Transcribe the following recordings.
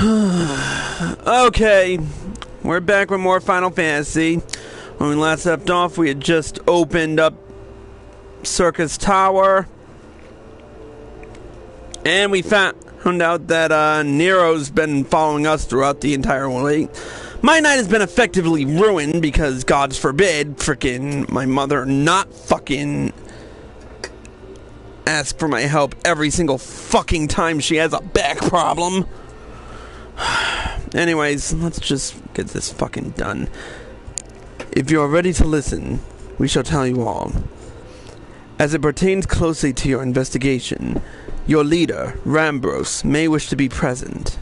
Okay, we're back with more Final Fantasy. When we last left off, we had just opened up Syrcus Tower. And we found out that Nero's been following us throughout the entire way. My night has been effectively ruined because, God forbid, frickin' my mother not fucking ask for my help every single fucking time she has a back problem. Anyways, let's just get this fucking done. If you are ready to listen, we shall tell you all. As it pertains closely to your investigation, your leader, Rambros, may wish to be present.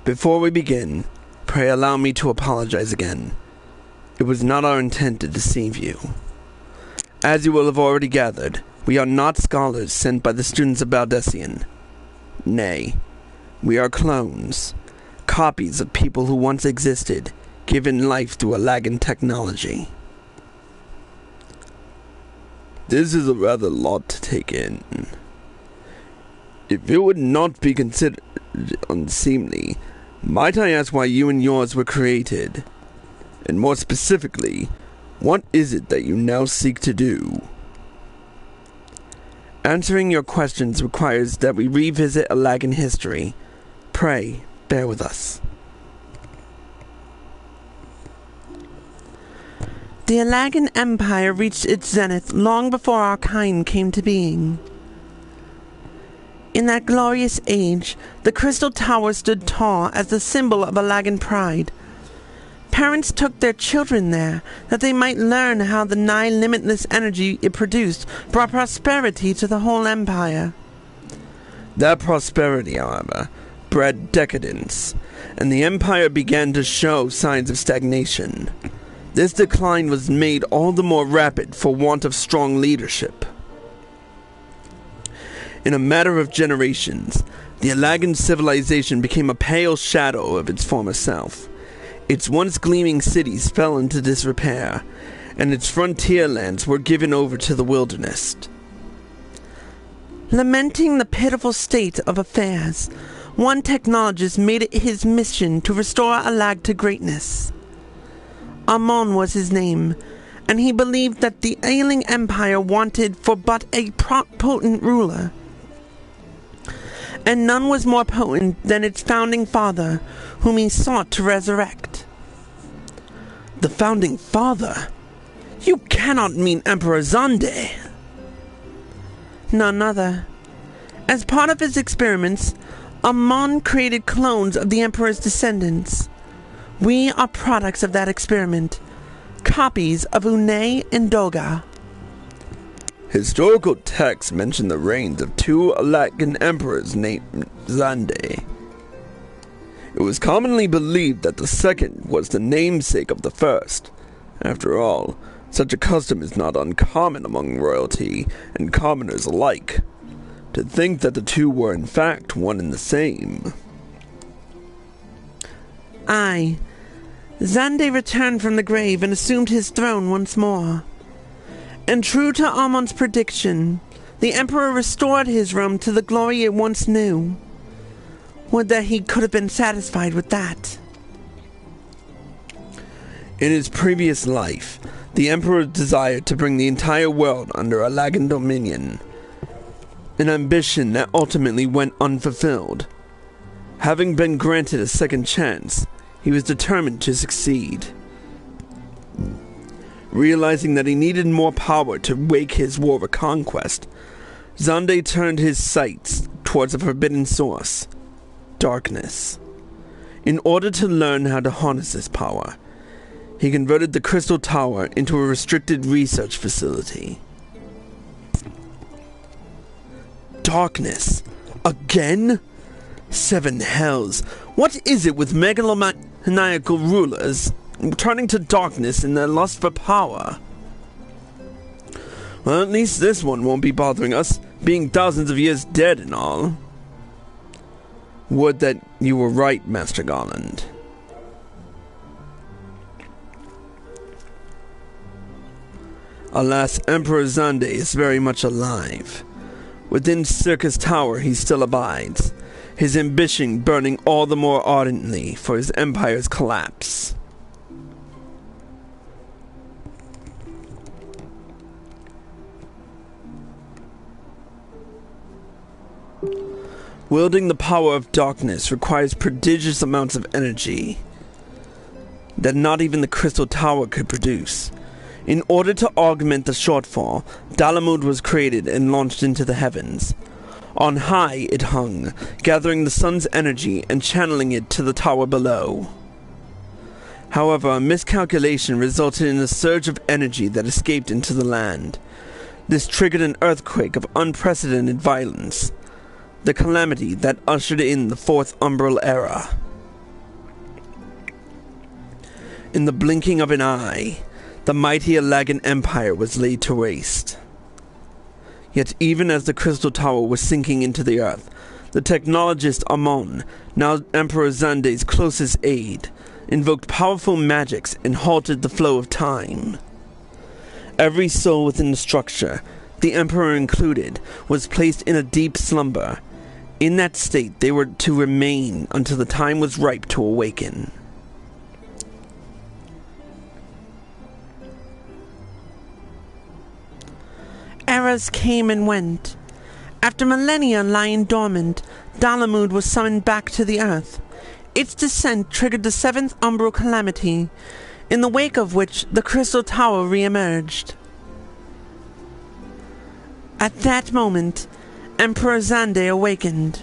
Before we begin, pray allow me to apologize again. It was not our intent to deceive you. As you will have already gathered, we are not scholars sent by the students of Baldesion. Nay, we are clones, copies of people who once existed, given life through Allagan technology. This is a rather lot to take in. If it would not be considered unseemly, might I ask why you and yours were created? And more specifically, what is it that you now seek to do? Answering your questions requires that we revisit Allagan history. Pray, bear with us. The Allagan Empire reached its zenith long before our kind came to being. In that glorious age, the Crystal Tower stood tall as the symbol of Allagan pride. Parents took their children there, that they might learn how the nigh limitless energy it produced brought prosperity to the whole empire. That prosperity, however, bred decadence, and the empire began to show signs of stagnation. This decline was made all the more rapid for want of strong leadership. In a matter of generations, the Allagan civilization became a pale shadow of its former self. Its once gleaming cities fell into disrepair, and its frontier lands were given over to the wilderness. Lamenting the pitiful state of affairs, one technologist made it his mission to restore Allag to greatness. Amon was his name, and he believed that the ailing empire wanted for but a potent ruler. And none was more potent than its founding father, whom he sought to resurrect. The founding father? You cannot mean Emperor Xande! None other. As part of his experiments, Amon created clones of the Emperor's descendants. We are products of that experiment, copies of Unei and Doga. Historical texts mention the reigns of two Allagan emperors named Xande. It was commonly believed that the second was the namesake of the first. After all, such a custom is not uncommon among royalty and commoners alike. To think that the two were in fact one and the same. Aye. Xande returned from the grave and assumed his throne once more. And true to Amon's prediction, the Emperor restored his realm to the glory it once knew. Would that he could have been satisfied with that. In his previous life, the Emperor desired to bring the entire world under Allagan dominion, an ambition that ultimately went unfulfilled. Having been granted a second chance, he was determined to succeed. Realizing that he needed more power to wage his war of conquest, Xande turned his sights towards a forbidden source, darkness. In order to learn how to harness this power, he converted the Crystal Tower into a restricted research facility. Darkness? Again? Seven hells. What is it with megalomaniacal rulers turning to darkness in their lust for power? Well, at least this one won't be bothering us, being thousands of years dead and all. Would that you were right, Master Garland. Alas, Emperor Xande is very much alive. Within Syrcus Tower he still abides, his ambition burning all the more ardently for his empire's collapse. Wielding the power of darkness requires prodigious amounts of energy that not even the Crystal Tower could produce. In order to augment the shortfall, Dalamud was created and launched into the heavens. On high it hung, gathering the sun's energy and channeling it to the tower below. However, a miscalculation resulted in a surge of energy that escaped into the land. This triggered an earthquake of unprecedented violence, the calamity that ushered in the Fourth Umbral Era. In the blinking of an eye, the mighty Allagan Empire was laid to waste. Yet even as the Crystal Tower was sinking into the earth, the technologist Amon, now Emperor Xande's closest aide, invoked powerful magics and halted the flow of time. Every soul within the structure, the Emperor included, was placed in a deep slumber. In that state they were to remain until the time was ripe to awaken. Eras came and went. After millennia lying dormant, Dalamud was summoned back to the earth. Its descent triggered the seventh umbral calamity, in the wake of which the Crystal Tower re-emerged. At that moment, Emperor Xande awakened.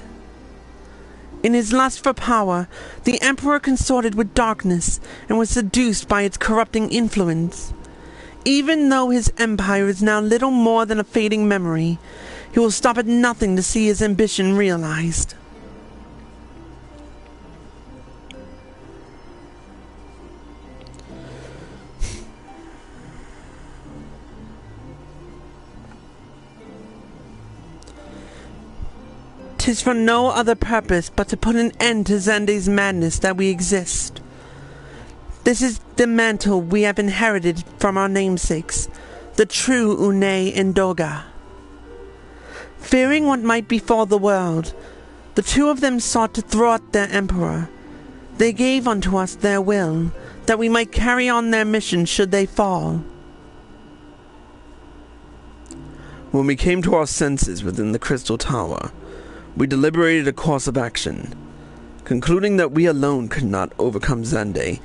In his lust for power, the Emperor consorted with darkness and was seduced by its corrupting influence. Even though his empire is now little more than a fading memory, he will stop at nothing to see his ambition realized. "'Tis for no other purpose but to put an end to Xande's madness that we exist. This is the mantle we have inherited from our namesakes, the true Unei and Doga. Fearing what might befall the world, the two of them sought to thwart their emperor. They gave unto us their will, that we might carry on their mission should they fall. When we came to our senses within the Crystal Tower, we deliberated a course of action. Concluding that we alone could not overcome Xande,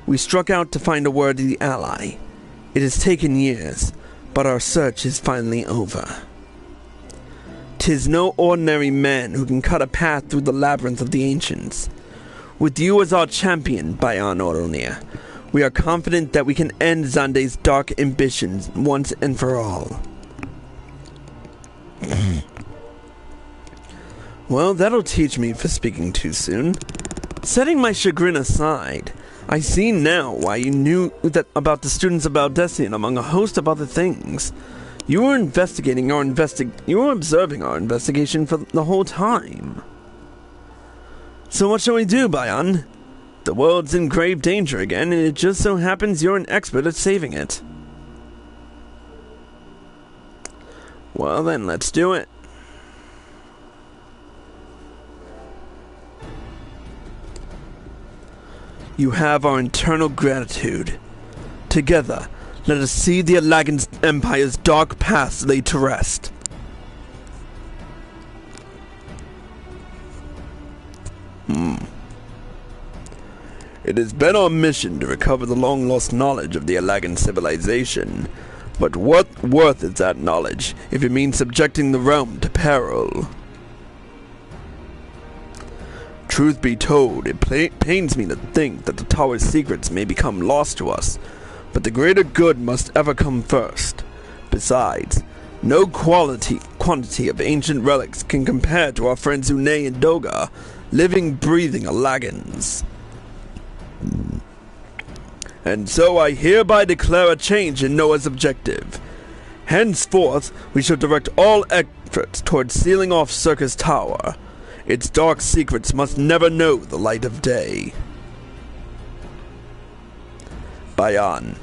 we struck out to find a worthy ally. It has taken years, but our search is finally over. 'Tis no ordinary man who can cut a path through the labyrinth of the ancients. With you as our champion, Bayan Orolnia, we are confident that we can end Xande's dark ambitions once and for all. Well, that'll teach me for speaking too soon. Setting my chagrin aside, I see now why you knew that about the students of Baldessian among a host of other things. You were you were observing our investigation for the whole time. So what shall we do, Bayan? The world's in grave danger again, and it just so happens you're an expert at saving it. Well then, let's do it. You have our eternal gratitude. Together, let us see the Allagan Empire's dark past laid to rest. It has been our mission to recover the long-lost knowledge of the Allagan civilization. But what worth is that knowledge if it means subjecting the realm to peril? Truth be told, it pains me to think that the tower's secrets may become lost to us, but the greater good must ever come first. Besides, no quantity of ancient relics can compare to our friends Unei and Doga, living, breathing Allagans. And so I hereby declare a change in Noah's objective. Henceforth, we shall direct all efforts towards sealing off Syrcus Tower. Its dark secrets must never know the light of day. Bayan,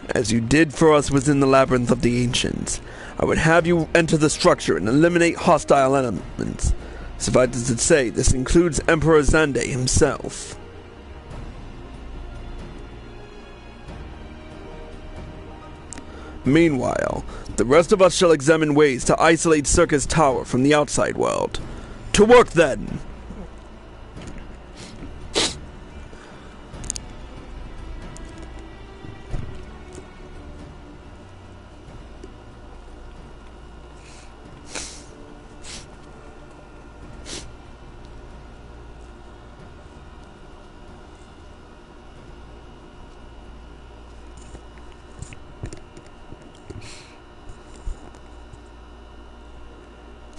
as you did for us within the Labyrinth of the Ancients, I would have you enter the structure and eliminate hostile elements. Suffice it to say, this includes Emperor Xande himself. Meanwhile, the rest of us shall examine ways to isolate Syrcus Tower from the outside world. To work then!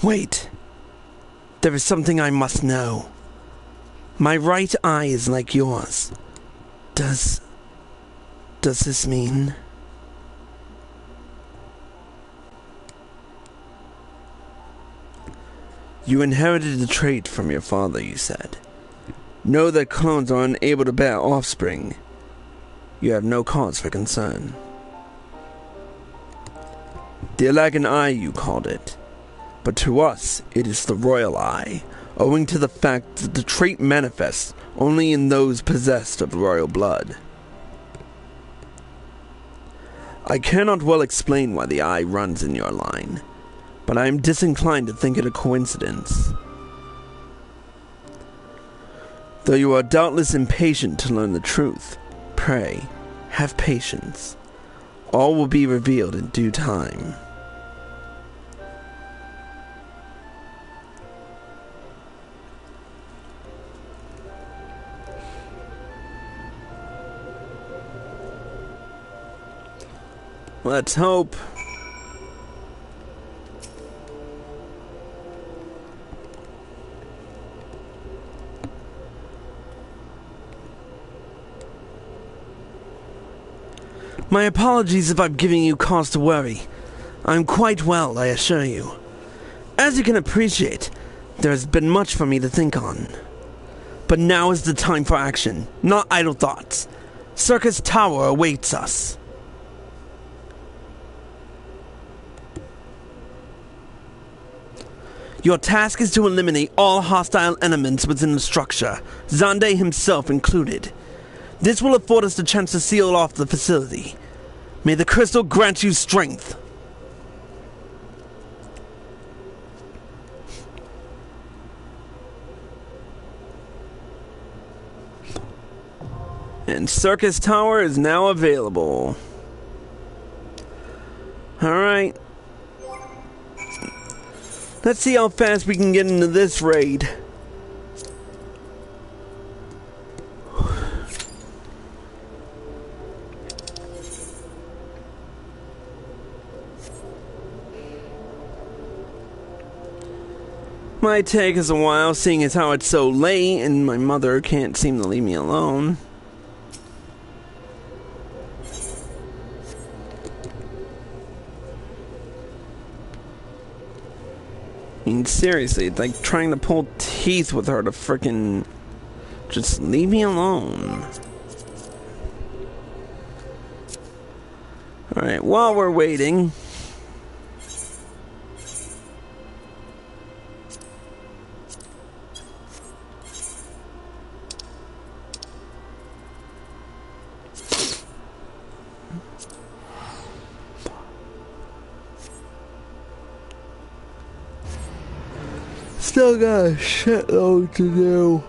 Wait. There is something I must know. My right eye is like yours. Does this mean? You inherited the trait from your father, you said. Know that clones are unable to bear offspring. You have no cause for concern. The Allagan Eye, you called it. But to us, it is the Royal Eye, owing to the fact that the trait manifests only in those possessed of royal blood. I cannot well explain why the eye runs in your line, but I am disinclined to think it a coincidence. Though you are doubtless impatient to learn the truth, pray, have patience. All will be revealed in due time. Let's hope. My apologies if I'm giving you cause to worry. I'm quite well, I assure you. As you can appreciate, there has been much for me to think on. But now is the time for action, not idle thoughts. Syrcus Tower awaits us. Your task is to eliminate all hostile elements within the structure, Xande himself included. This will afford us the chance to seal off the facility. May the crystal grant you strength. And Syrcus Tower is now available. Alright. Let's see how fast we can get into this raid. Might take us a while, seeing as how it's so late and my mother can't seem to leave me alone. I mean, seriously, it's like trying to pull teeth with her to frickin' just leave me alone. Alright, while we're waiting, still got a shitload to do.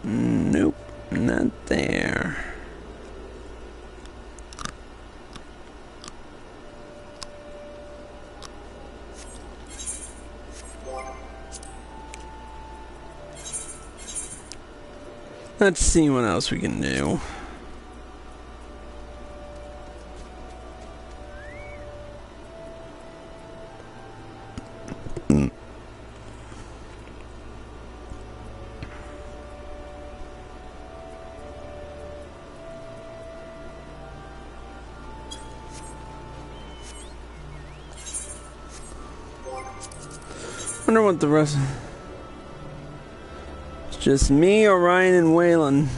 Nope, not there. Let's see what else we can do. Wonder what the rest... It's just me, Orion, and Waylon.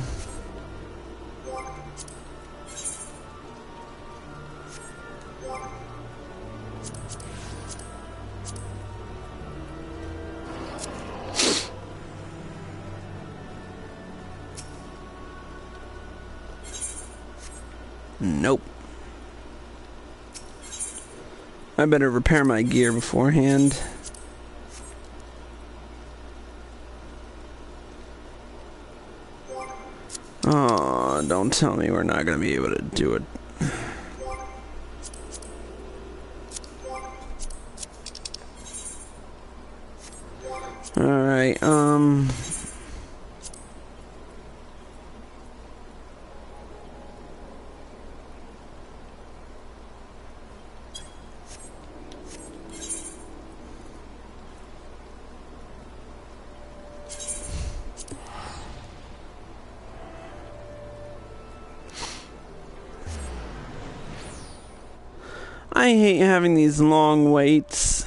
Nope. I better repair my gear beforehand. Oh, don't tell me we're not gonna be able to do it. Alright, I hate having these long waits.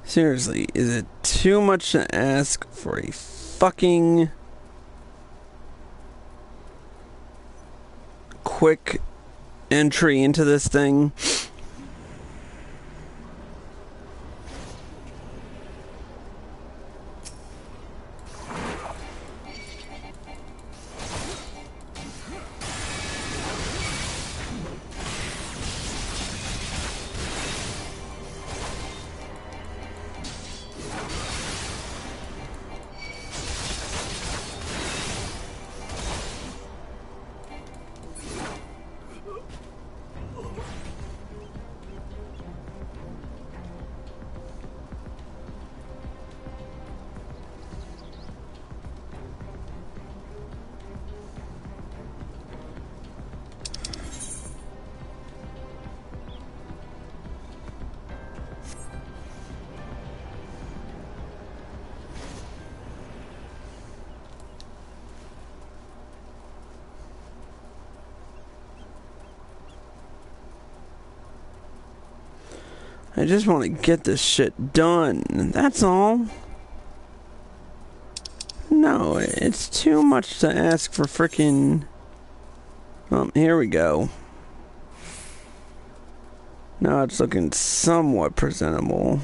Seriously, is it too much to ask for a fucking quick entry into this thing? I just want to get this shit done. That's all. No, it's too much to ask for frickin'... here we go. Now it's looking somewhat presentable.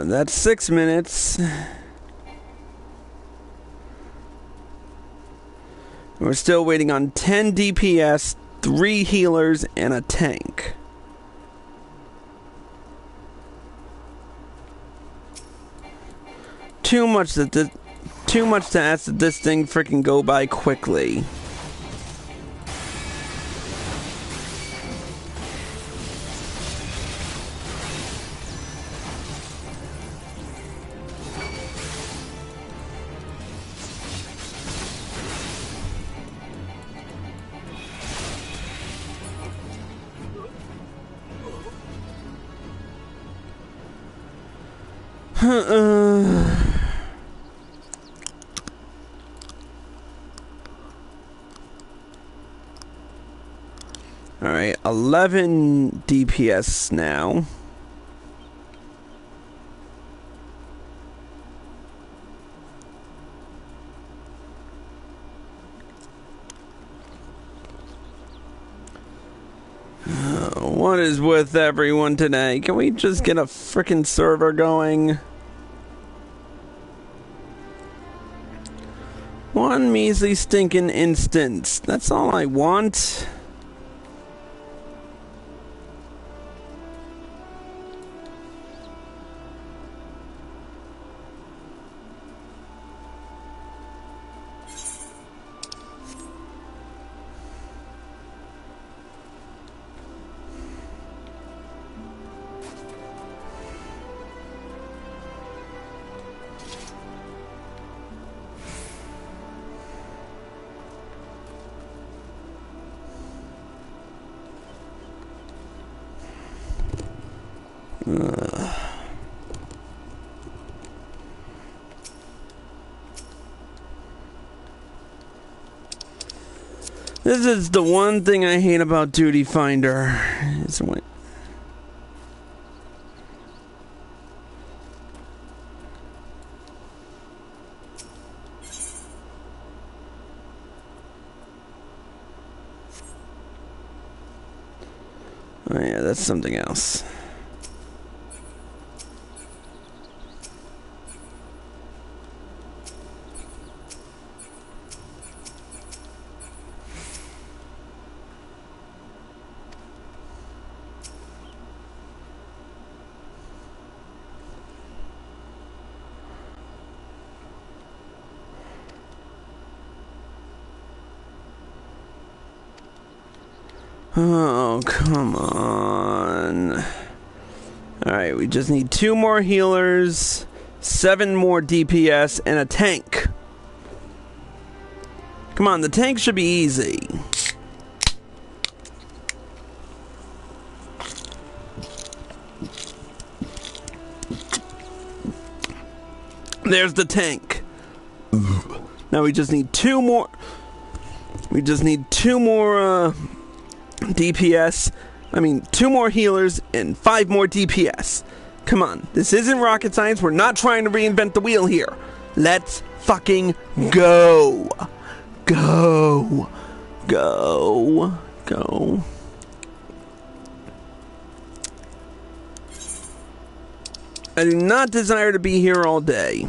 That's 6 minutes. We're still waiting on 10 DPS, 3 healers, and a tank. Too much to ask that this thing freaking go by quickly. Alright, 11 DPS now. What is with everyone today? Can we just get a frickin' server going? One measly stinking instance. That's all I want. This is the one thing I hate about Duty Finder. Is when oh yeah, that's something else. Oh, come on. Alright, we just need 2 more healers, 7 more DPS, and a tank. Come on, the tank should be easy. There's the tank. Now we just need 2 more. We just need 2 more, DPS, 2 more healers and 5 more DPS. Come on, this isn't rocket science. We're not trying to reinvent the wheel here. Let's fucking go. Go. Go. Go. I do not desire to be here all day.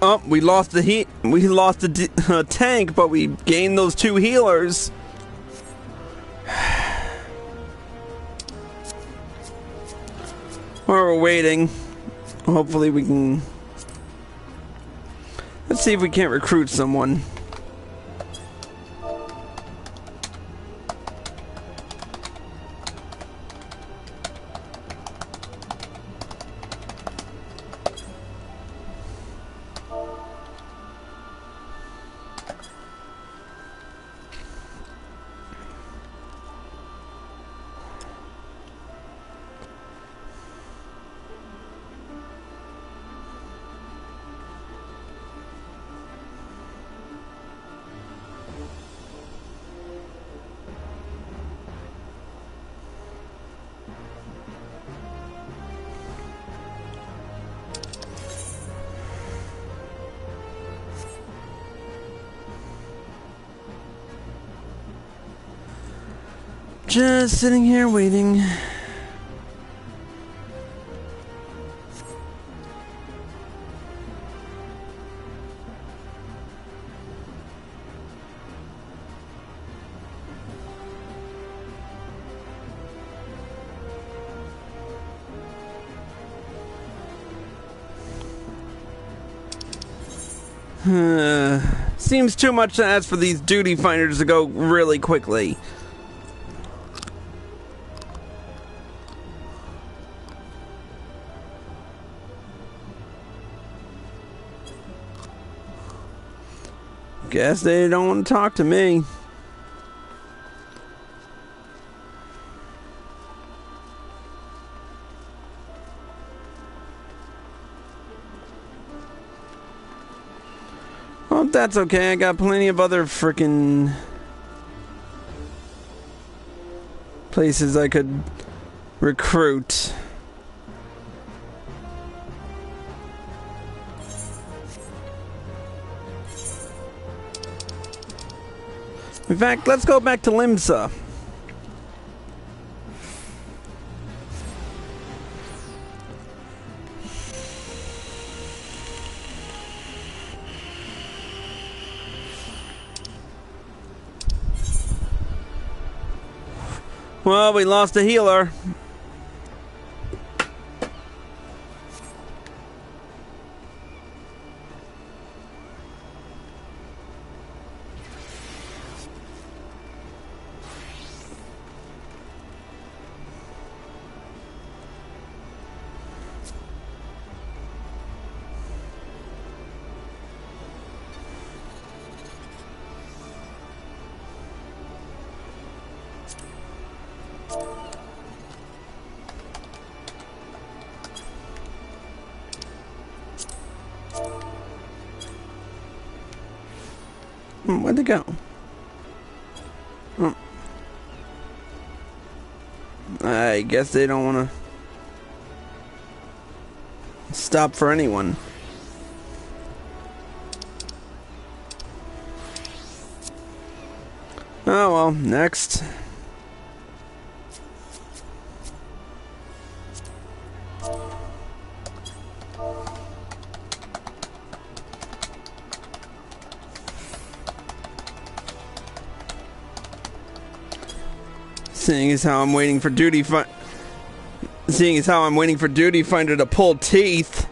Oh, we lost the heat. We lost the tank, but we gained those 2 healers. While we're waiting, hopefully we can. Let's see if we can't recruit someone. Just sitting here waiting. Seems too much to ask for these duty finders to go really quickly. Guess they don't want to talk to me. Well, that's okay. I got plenty of other frickin' places I could recruit. In fact, let's go back to Limsa. Well, we lost a healer. Where'd they go? Oh. I guess they don't want to stop for anyone. Oh well, next. Seeing as how I'm waiting for duty finder to pull teeth.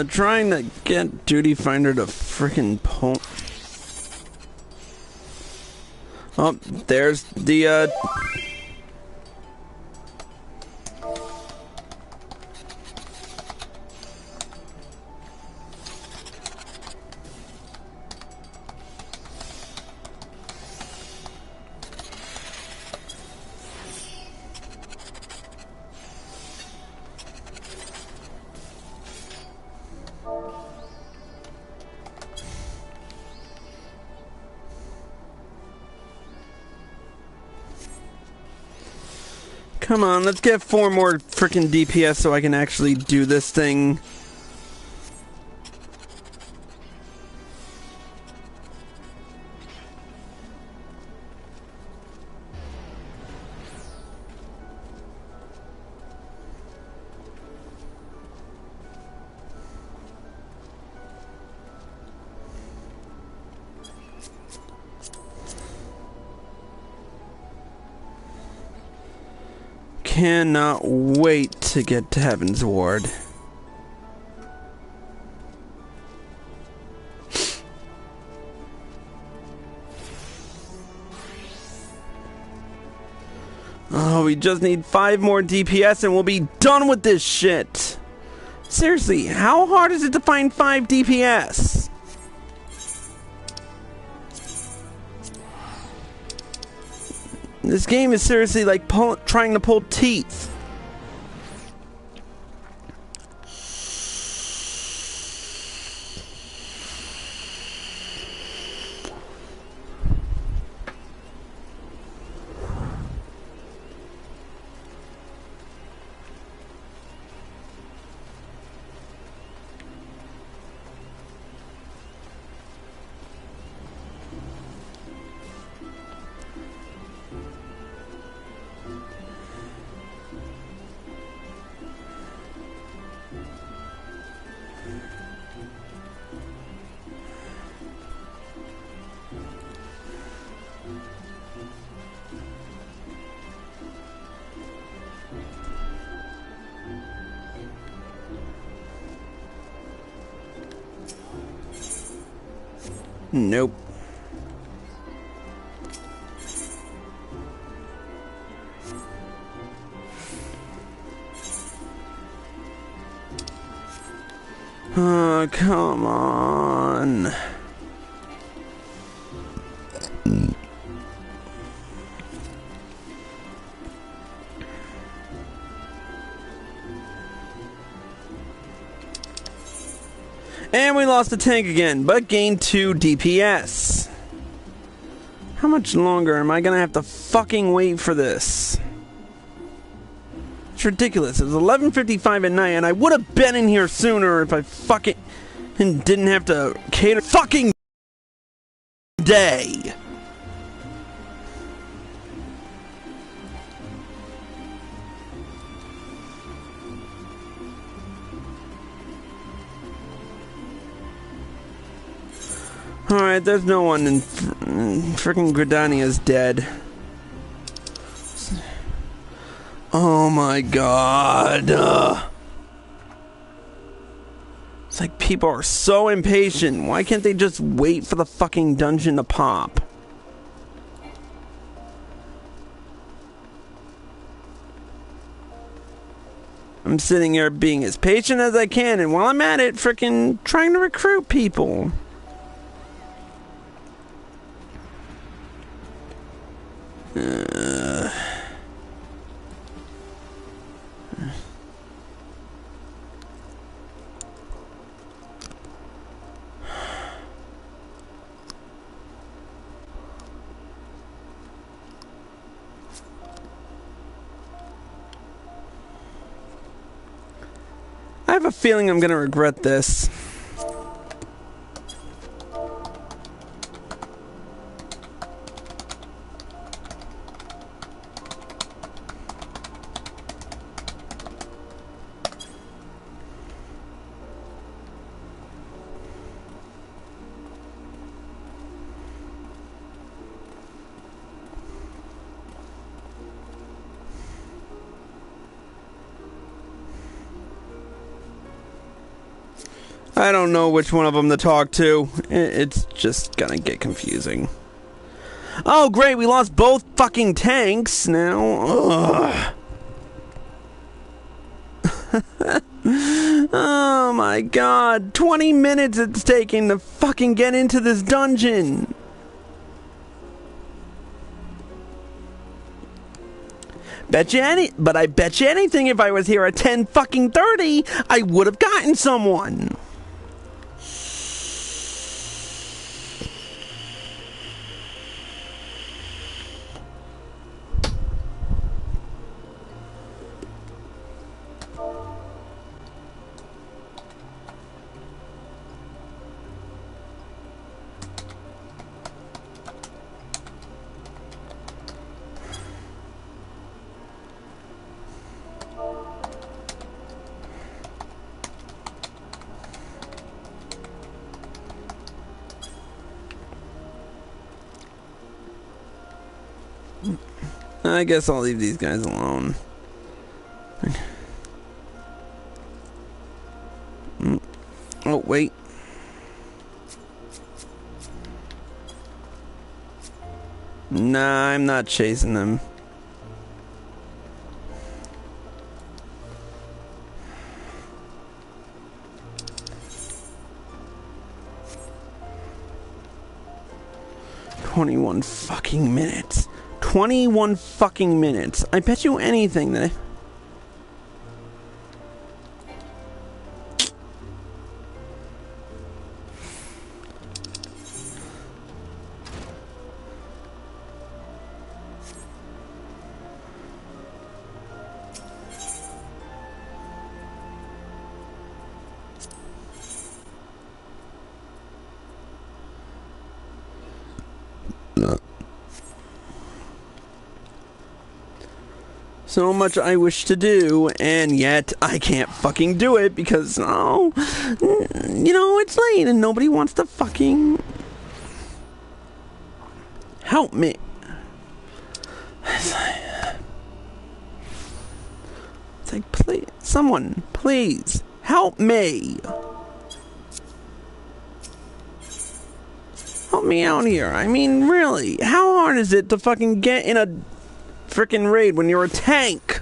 Trying to get Duty Finder to frickin' pull. Oh, there's the, Come on, let's get 4 more frickin' DPS so I can actually do this thing. Cannot wait to get to Heaven's Ward. Oh, we just need 5 more DPS and we'll be done with this shit. Seriously, how hard is it to find 5 DPS? This game is seriously like trying to pull teeth. Nope. Oh, come on. And we lost the tank again, but gained 2 DPS. How much longer am I gonna have to fucking wait for this? It's ridiculous. It was 11:55 at night, and I would have been in here sooner if I fucking didn't have to cater fucking day. Alright, there's no one in frickin' Gridania's dead. Oh my god. It's like people are so impatient. Why can't they just wait for the fucking dungeon to pop? I'm sitting here being as patient as I can, and while I'm at it, frickin' trying to recruit people. I have a feeling I'm gonna regret this. I don't know which one of them to talk to. It's just gonna get confusing. Oh, great, we lost both fucking tanks now. Oh my god, 20 minutes it's taking to fucking get into this dungeon. But I bet you anything if I was here at 10 fucking 30, I would have gotten someone. I guess I'll leave these guys alone. Oh, wait. Nah, I'm not chasing them. "21 fucking minutes. 21 fucking minutes. I bet you anything that... So much I wish to do, and yet I can't fucking do it because, oh, you know, it's late and nobody wants to fucking help me. It's like, please, someone, please, help me. Help me out here. I mean, really, how hard is it to fucking get in a frickin' raid when you're a tank?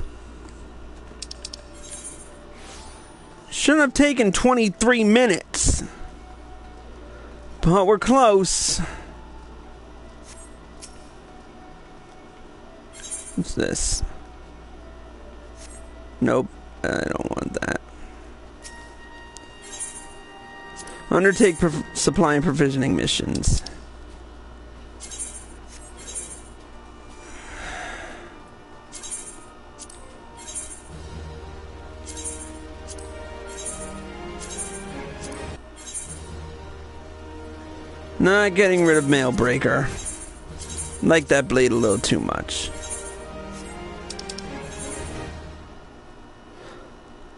Shouldn't have taken 23 minutes. But we're close. What's this? Nope, I don't want that. Undertake supply and provisioning missions. Not getting rid of Mailbreaker. Like that blade a little too much.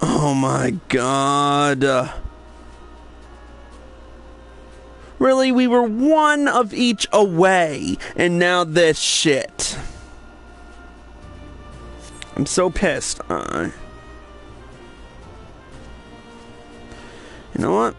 Oh my god. Really, we were one of each away, and now this shit. I'm so pissed. You know what?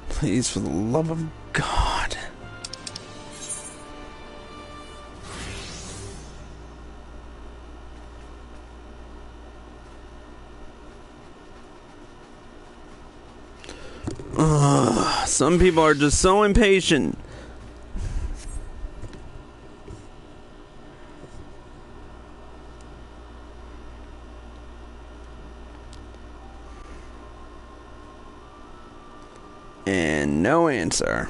Please, for the love of God. Ugh, some people are just so impatient. And no answer.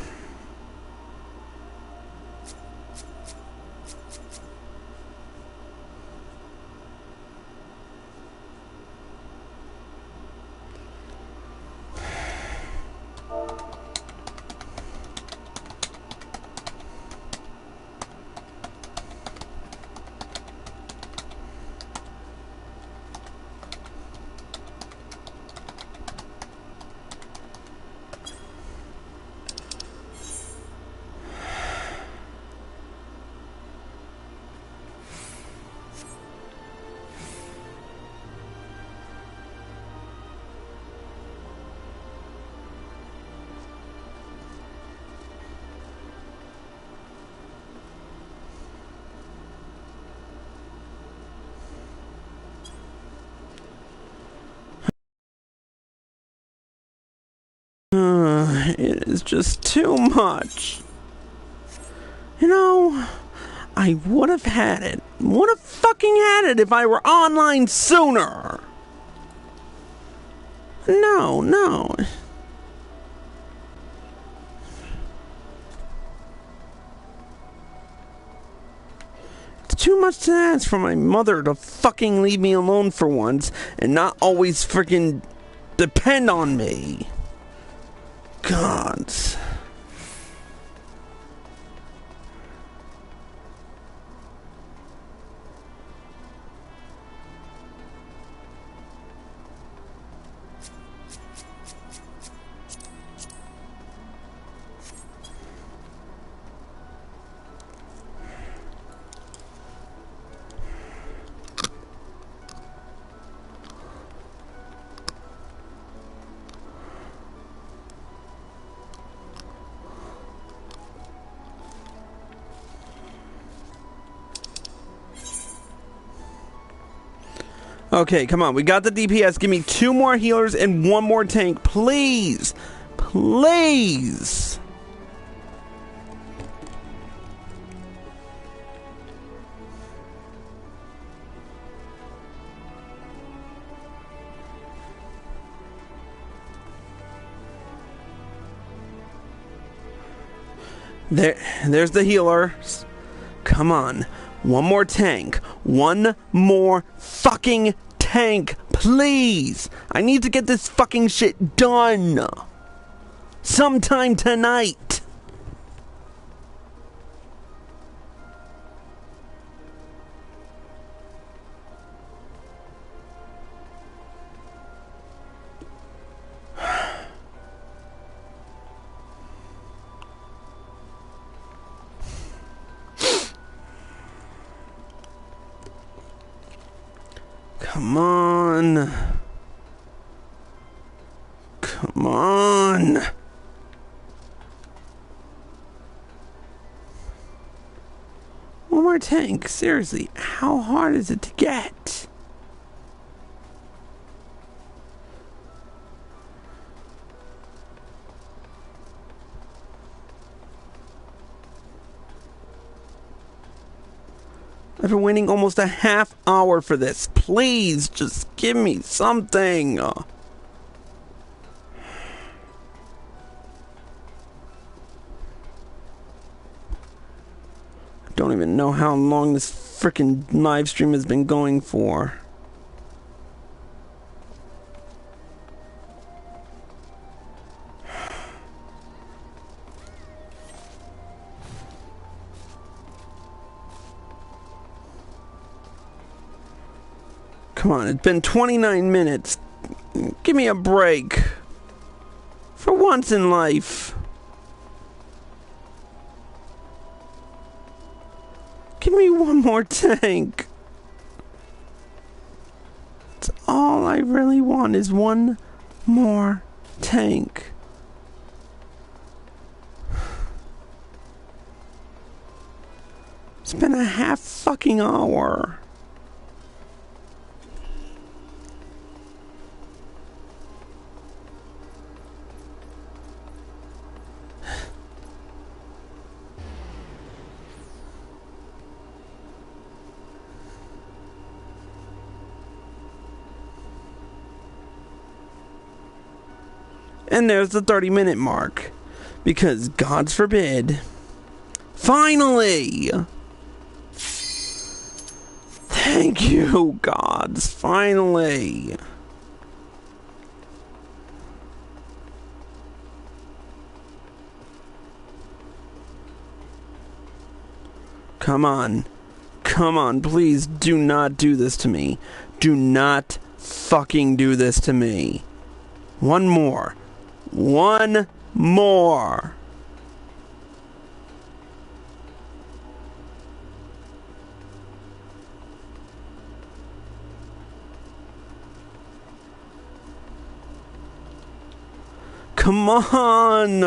It is just too much. You know, I would have had it. Would have fucking had it if I were online sooner. No. It's too much to ask for my mother to fucking leave me alone for once and not always freaking depend on me. God. Okay, come on. We got the DPS. Give me 2 more healers and 1 more tank, please. Please. There's the healers. Come on. 1 more tank. 1 more fucking tank, please. I need to get this fucking shit done. Sometime tonight. Come on. Come on. One more tank. Seriously, how hard is it to get? I've been waiting almost a half hour for this. Please, just give me something. Don't even know how long this frickin' live stream has been going for. Come on, it's been 29 minutes. Give me a break. For once in life. Give me 1 more tank. That's all I really want is 1 more tank. It's been a half fucking hour. And there's the 30-minute mark. Because, gods forbid. Finally! Thank you, gods. Finally. Come on. Come on, please do not do this to me. Do not fucking do this to me. 1 more. 1 more. Come on.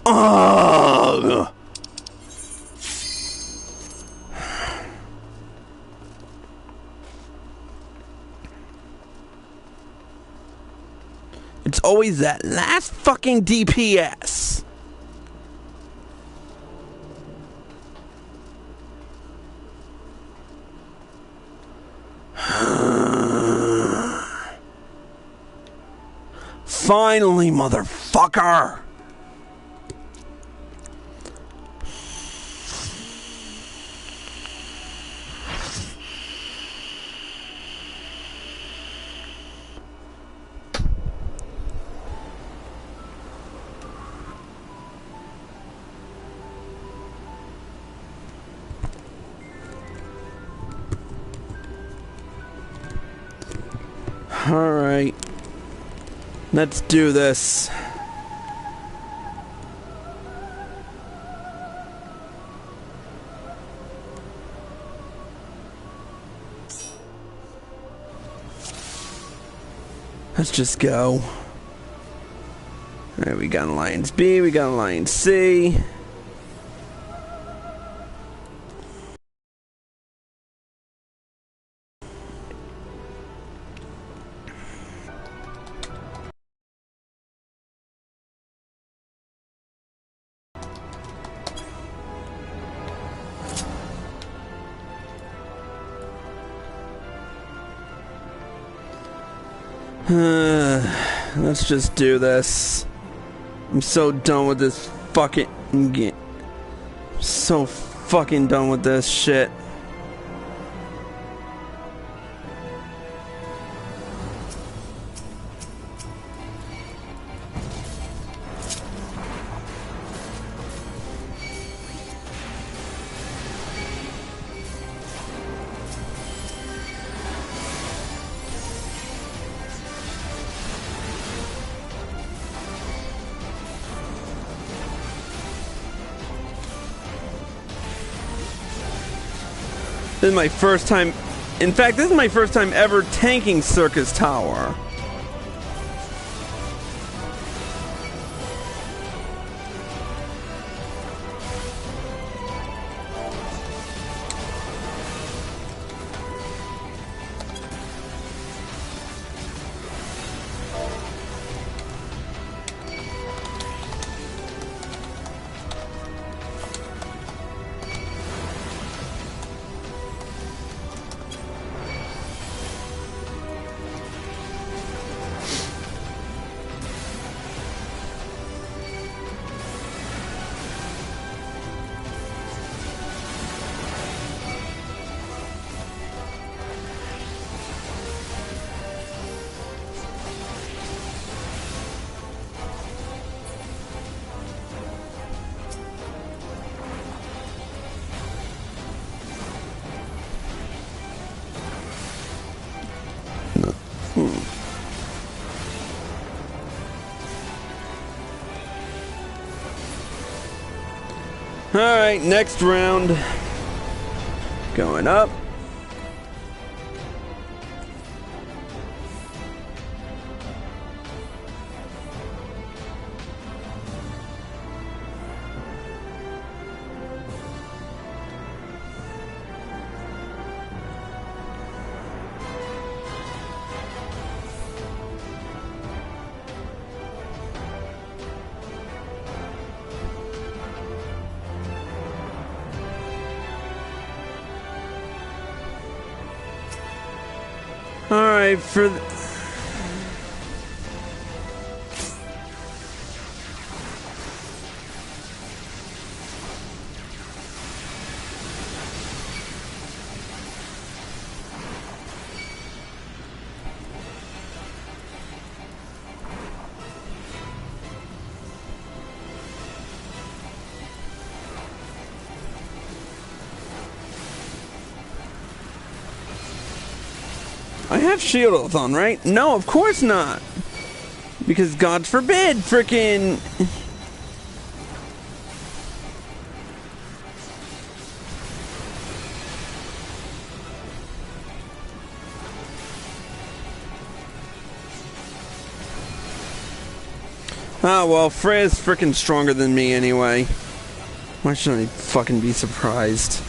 Ugh. It's always that last fucking DPS. Finally, motherfucker. Alright. Let's do this. Let's just go. Alright, we got Alliance B, we got Alliance C. Let's just do this. I'm so done with this fucking game. So fucking done with this shit. This is my first time. In fact, this is my first time ever tanking Syrcus Tower. Alright, next round. Going up. Alright, for I have shield on, right? No, of course not. Because God forbid, frickin'. Ah, well, Freya's frickin' stronger than me anyway. Why should I fucking be surprised?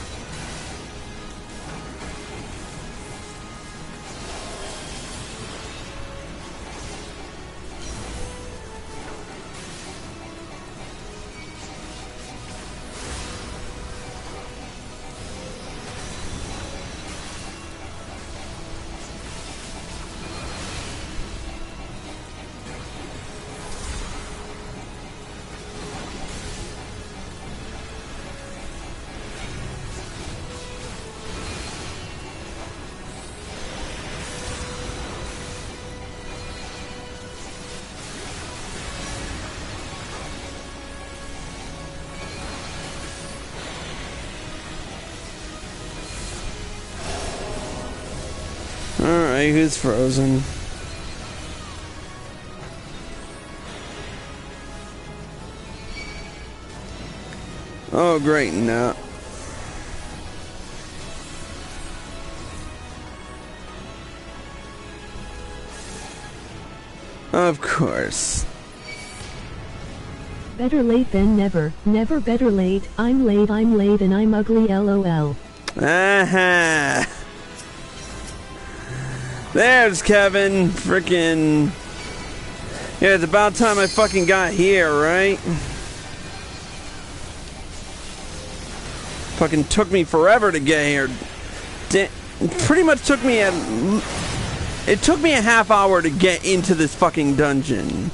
Alright, who's frozen? Oh, great, no. Of course. Better late than never. Never better late. I'm late, and I'm ugly, LOL. Aha! There's Kevin. Frickin'. Yeah, it's about time I fucking got here, right? Fucking took me forever to get here. Pretty much took me It took me a half hour to get into this fucking dungeon.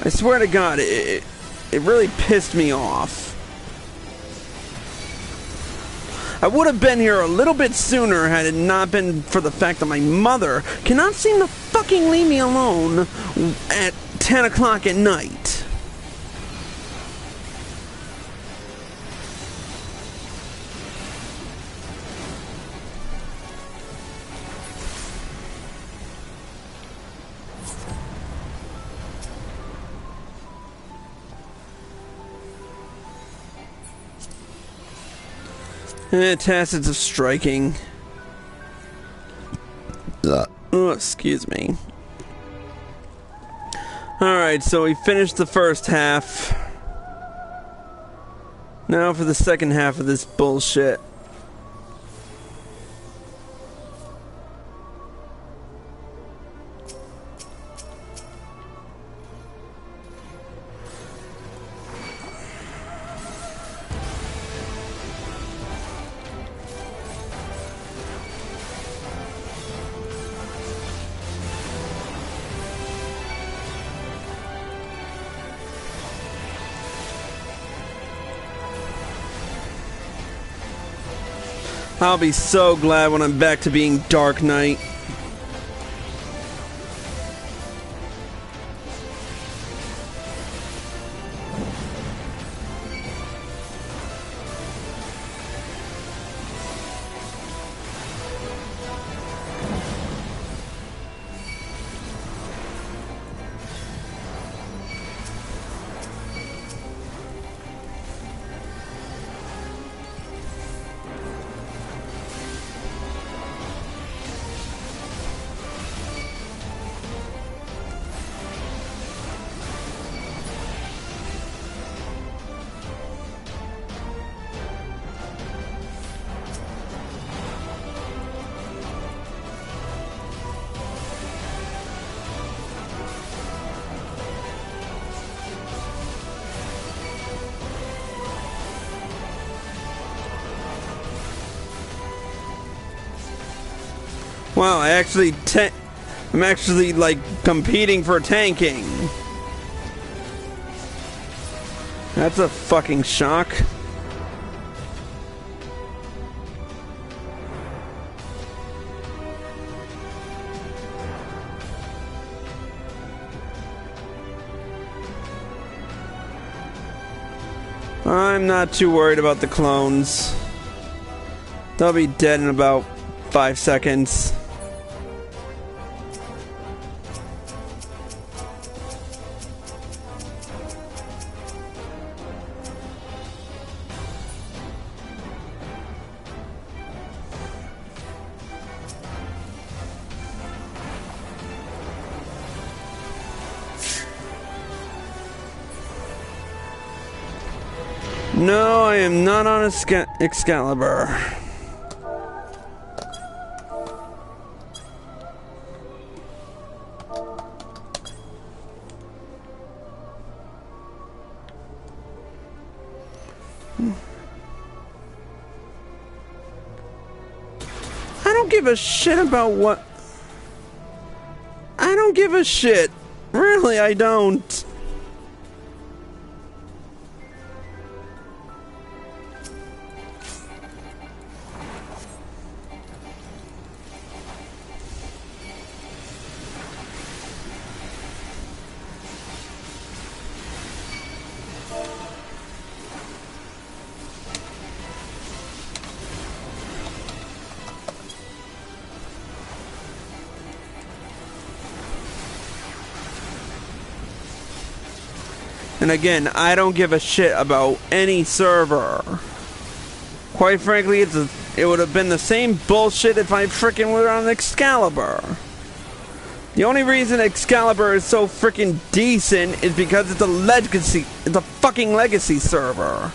I swear to God, it really pissed me off. I would have been here a little bit sooner had it not been for the fact that my mother cannot seem to fucking leave me alone at 10 o'clock at night. Tacits of striking. Oh, excuse me. Alright, so we finished the first half. Now for the second half of this bullshit. I'll be so glad when I'm back to being Dark Knight. Wow, I'm actually like competing for tanking. That's a fucking shock. I'm not too worried about the clones. They'll be dead in about 5 seconds. No, I am not on Excalibur. I don't give a shit about what... I don't give a shit. Really, I don't. And again, I don't give a shit about any server. Quite frankly, it would have been the same bullshit if I frickin' were on Excalibur. The only reason Excalibur is so frickin' decent is because it's a fucking legacy server.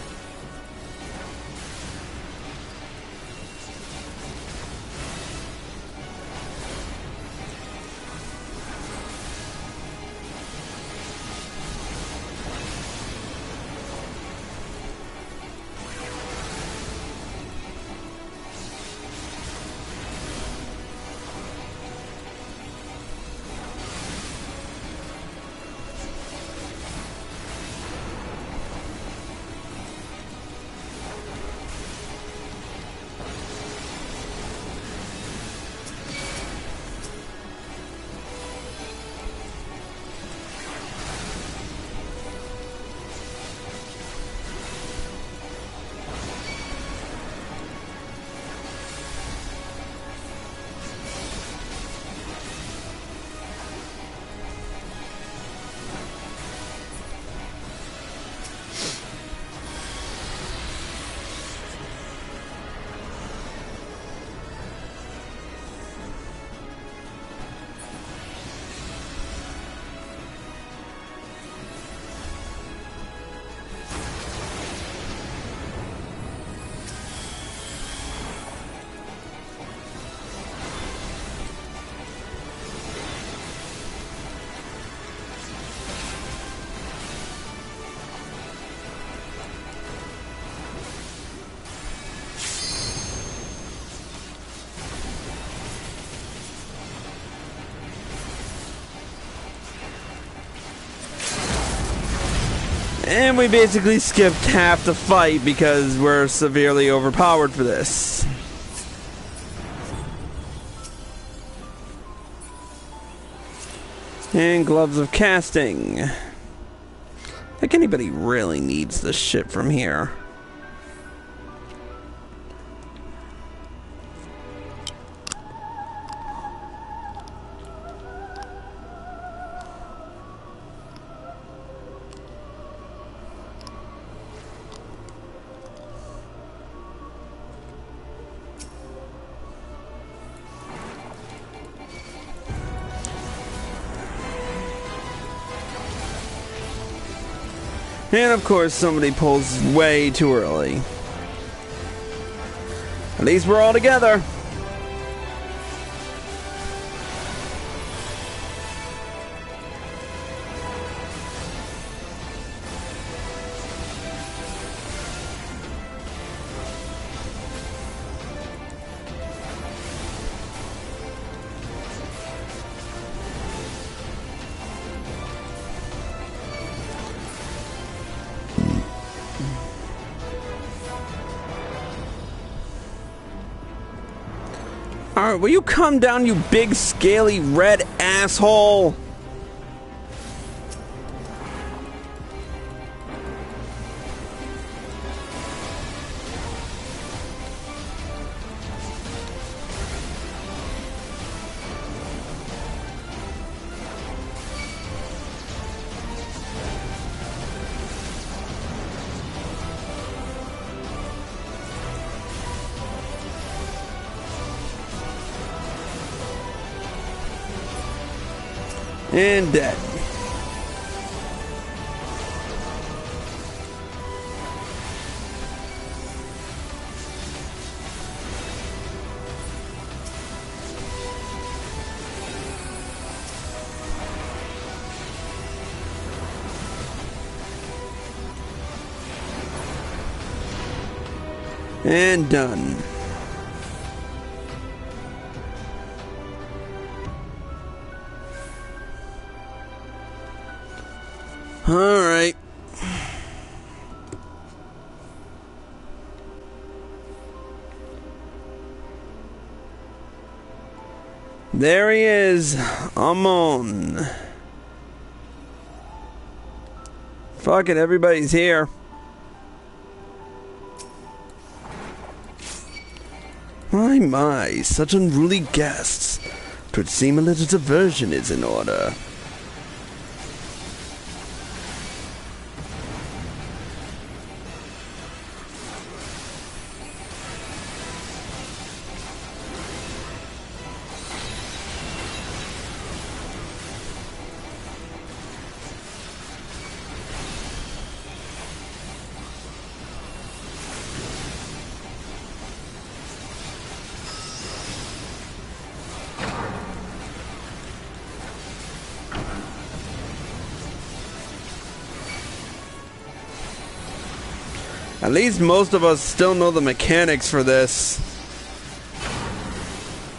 And we basically skipped half the fight because we're severely overpowered for this. And gloves of casting. Like anybody really needs this shit from here. And of course somebody pulls way too early. At least we're all together. Alright, will you come down, you big, scaly, red asshole? And dead. And done. All right. There he is, Amon. Fuck it, everybody's here. My, such unruly guests. 'Twould seem a little diversion is in order. At least most of us still know the mechanics for this.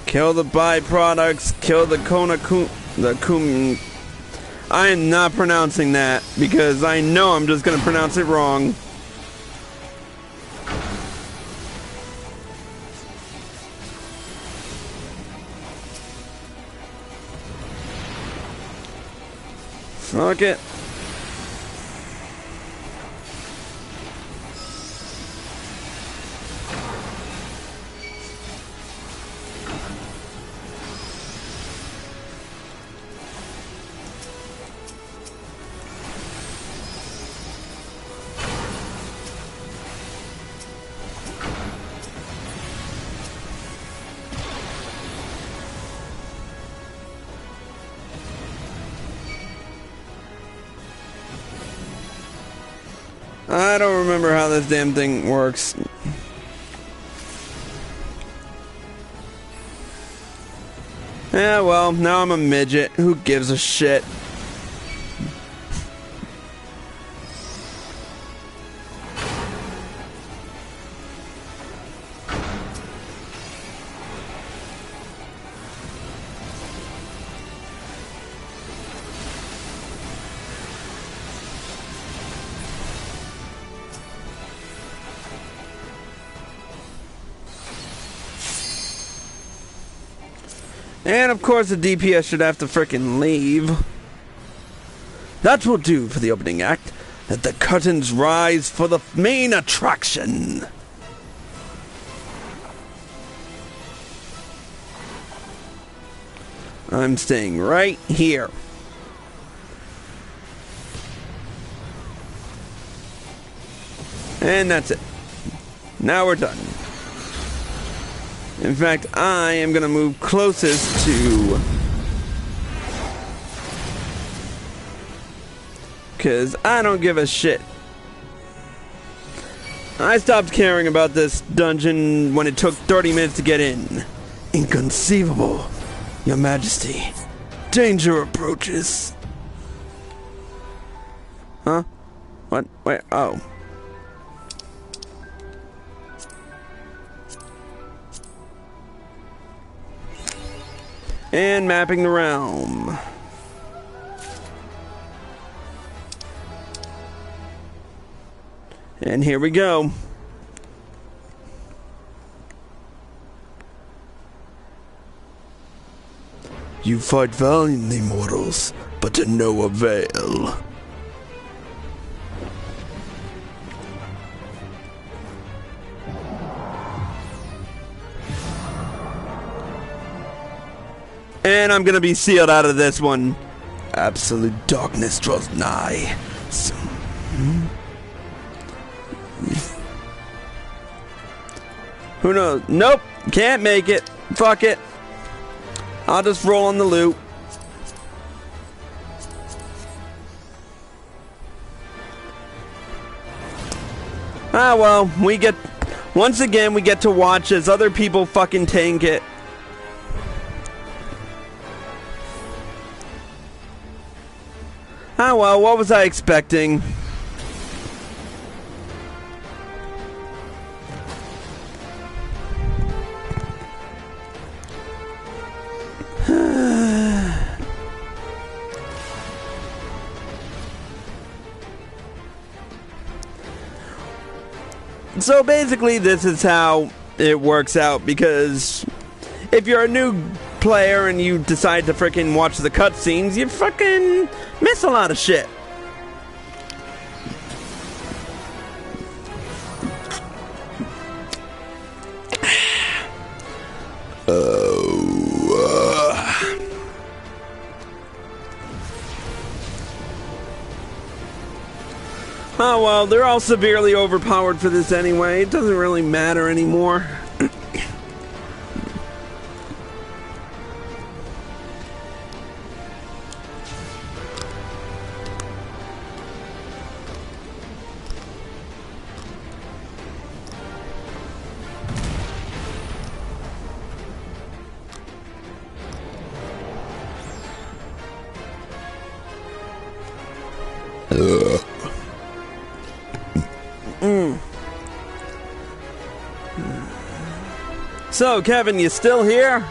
Kill the byproducts, kill the I am not pronouncing that because I know I'm just gonna pronounce it wrong. Fuck it. I don't remember how this damn thing works. Yeah, well, now I'm a midget. Who gives a shit? And of course the DPS should have to frickin' leave. That will do for the opening act. Let the curtains rise for the main attraction. I'm staying right here. And that's it. Now we're done. In fact, I am gonna move closest to... because I don't give a shit. I stopped caring about this dungeon when it took 30 minutes to get in. Inconceivable, Your Majesty. Danger approaches. Huh? What? Wait, oh. And mapping the realm. And here we go. You fight valiantly, mortals, but to no avail. And I'm gonna be sealed out of this one. Absolute darkness draws nigh. Who knows? Nope, can't make it. Fuck it. I'll just roll on the loot. Ah well, once again we get to watch as other people fucking tank it. Ah well, what was I expecting? So basically this is how it works out, because if you're a new player and you decide to frickin' watch the cutscenes, you fucking miss a lot of shit. Oh well, they're all severely overpowered for this anyway. It doesn't really matter anymore. So, Kevin, you still here?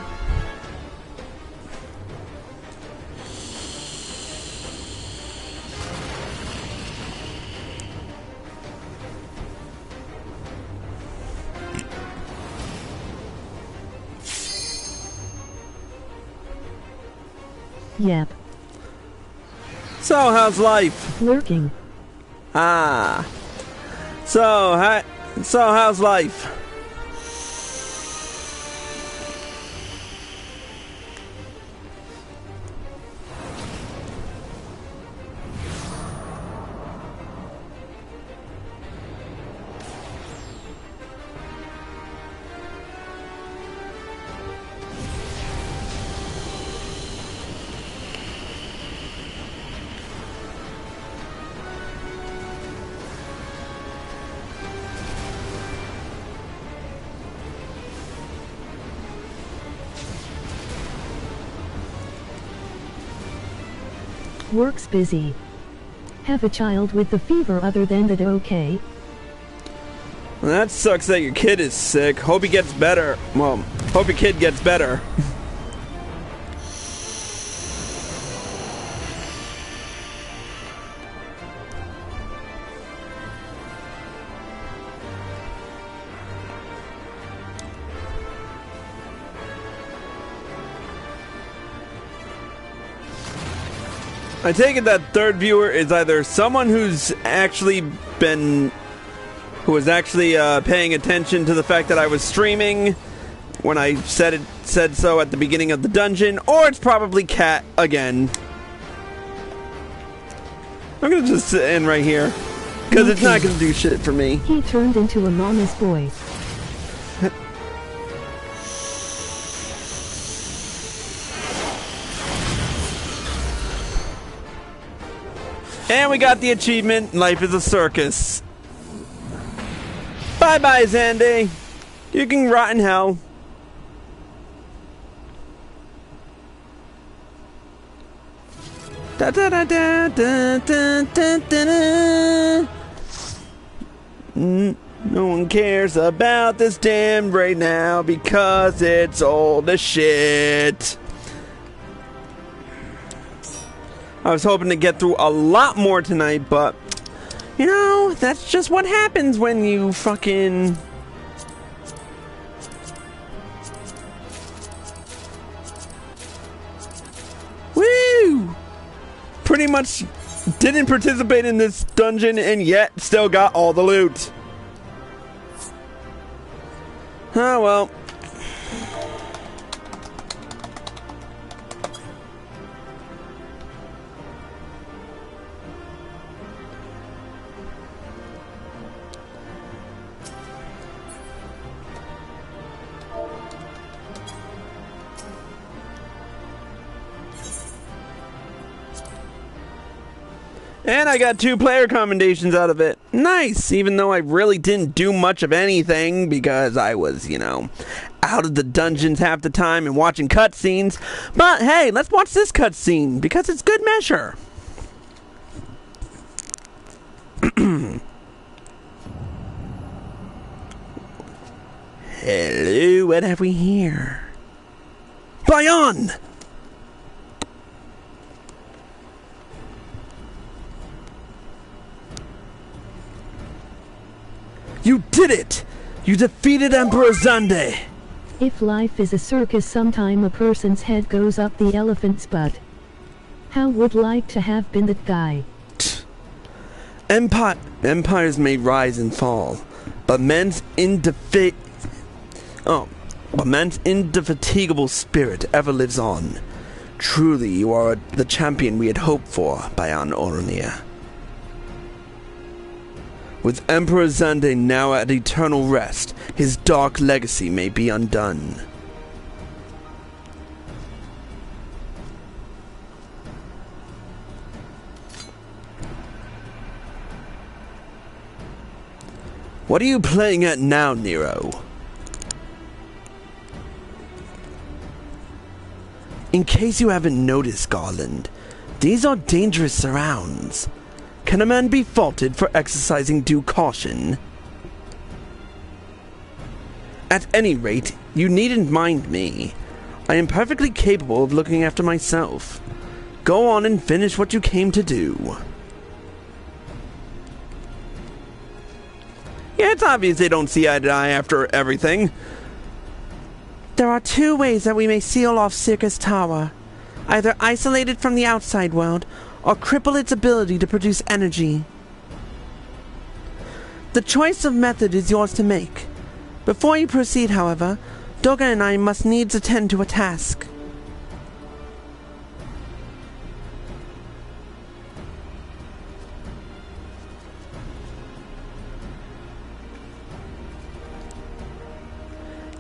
Yep. So, how's life? Lurking. Ah. So, how's life? Work's busy. Have a child with the fever other than that okay? Well, that sucks that your kid is sick. Hope he gets better. Well, hope your kid gets better. I take it that third viewer is either someone who was actually paying attention to the fact that I was streaming when I said so at the beginning of the dungeon, or it's probably Cat again. I'm gonna just sit in right here, because it's not gonna do shit for me. He turned into a mama's boy. And we got the achievement, Life is a Circus. Bye-bye, Xande. You can rot in hell. Da da da da da da da da. No one cares about this damn right now because it's old as shit. I was hoping to get through a lot more tonight, but you know, that's just what happens when you fucking... Woo! Pretty much didn't participate in this dungeon and yet still got all the loot. Oh well. And I got 2 player commendations out of it. Nice, even though I really didn't do much of anything because I was, you know, out of the dungeons half the time and watching cutscenes. But hey, let's watch this cutscene because it's good measure. Hello, what have we here? Bayan! You did it! You defeated Emperor Xande! If life is a circus, sometime a person's head goes up the elephant's butt. How would like to have been that guy? Empires may rise and fall, but men's indefatigable spirit ever lives on. Truly, you are the champion we had hoped for, Bayan Oromir. With Emperor Xande now at eternal rest, his dark legacy may be undone. What are you playing at now, Nero? In case you haven't noticed, Garland, these are dangerous surrounds. Can a man be faulted for exercising due caution? At any rate, you needn't mind me. I am perfectly capable of looking after myself. Go on and finish what you came to do. Yeah, it's obvious they don't see eye to eye after everything. There are 2 ways that we may seal off Syrcus Tower. Either isolate it from the outside world, or cripple its ability to produce energy. The choice of method is yours to make. Before you proceed, however, Doga and I must needs attend to a task.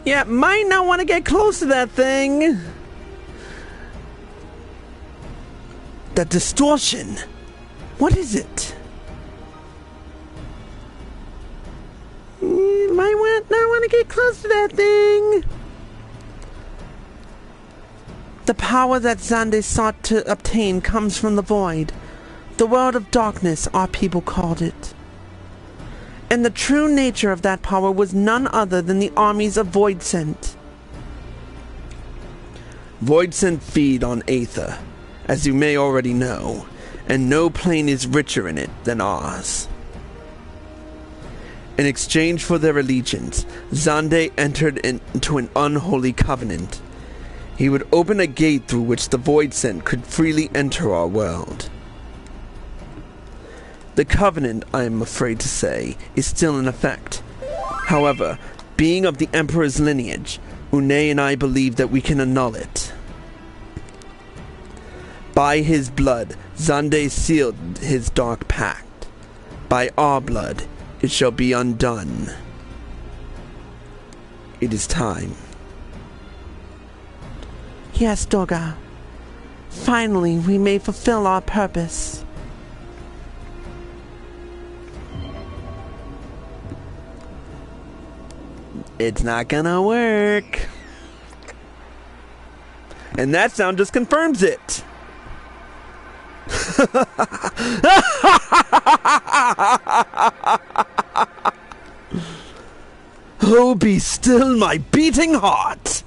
Yeah, might not want to get close to that thing. That distortion. What is it? Might not want to get close to that thing. The power that Xande sought to obtain comes from the void. The world of darkness, our people called it. And the true nature of that power was none other than the armies of Voidsent. Voidsent feed on Aether, as you may already know, and no plane is richer in it than ours. In exchange for their allegiance, Xande entered into an unholy covenant. He would open a gate through which the Voidsent could freely enter our world. The covenant, I am afraid to say, is still in effect. However, being of the Emperor's lineage, Unei and I believe that we can annul it. By his blood, Xande sealed his dark pact. By our blood, it shall be undone. It is time. Yes, Doga. Finally, we may fulfill our purpose. It's not gonna work. And that sound just confirms it. Oh, be still my beating heart.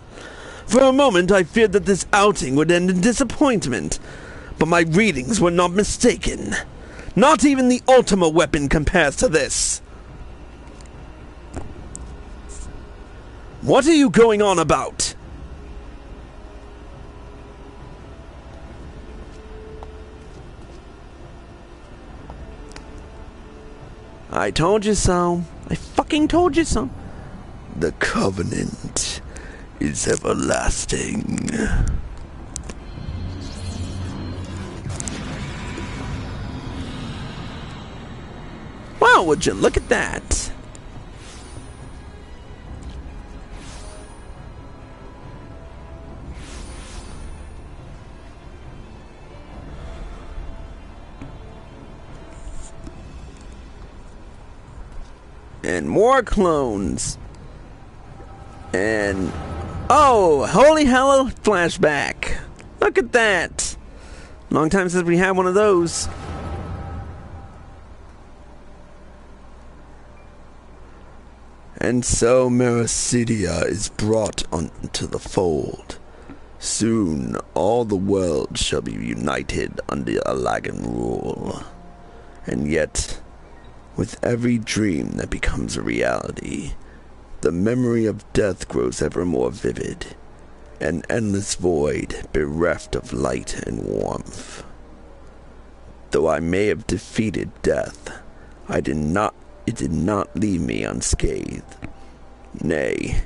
For a moment I feared that this outing would end in disappointment, but my readings were not mistaken. Not even the Ultima weapon compares to this. What are you going on about? I told you so. I fucking told you so. The covenant is everlasting. Wow, would you look at that? And more clones. And oh, holy hell, flashback. Look at that. Long time since we had one of those. And so Mericidia is brought onto the fold. Soon all the world shall be united under Allagan rule. And yet, with every dream that becomes a reality, the memory of death grows ever more vivid, an endless void bereft of light and warmth. Though I may have defeated death, it did not leave me unscathed. Nay,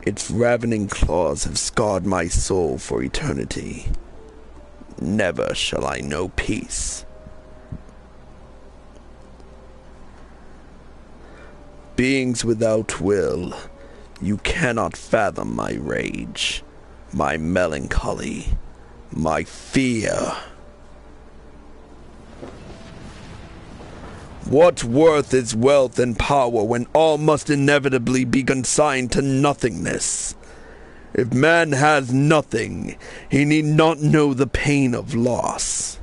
its ravening claws have scarred my soul for eternity. Never shall I know peace. Beings without will, you cannot fathom my rage, my melancholy, my fear. What worth is wealth and power when all must inevitably be consigned to nothingness? If man has nothing, he need not know the pain of loss.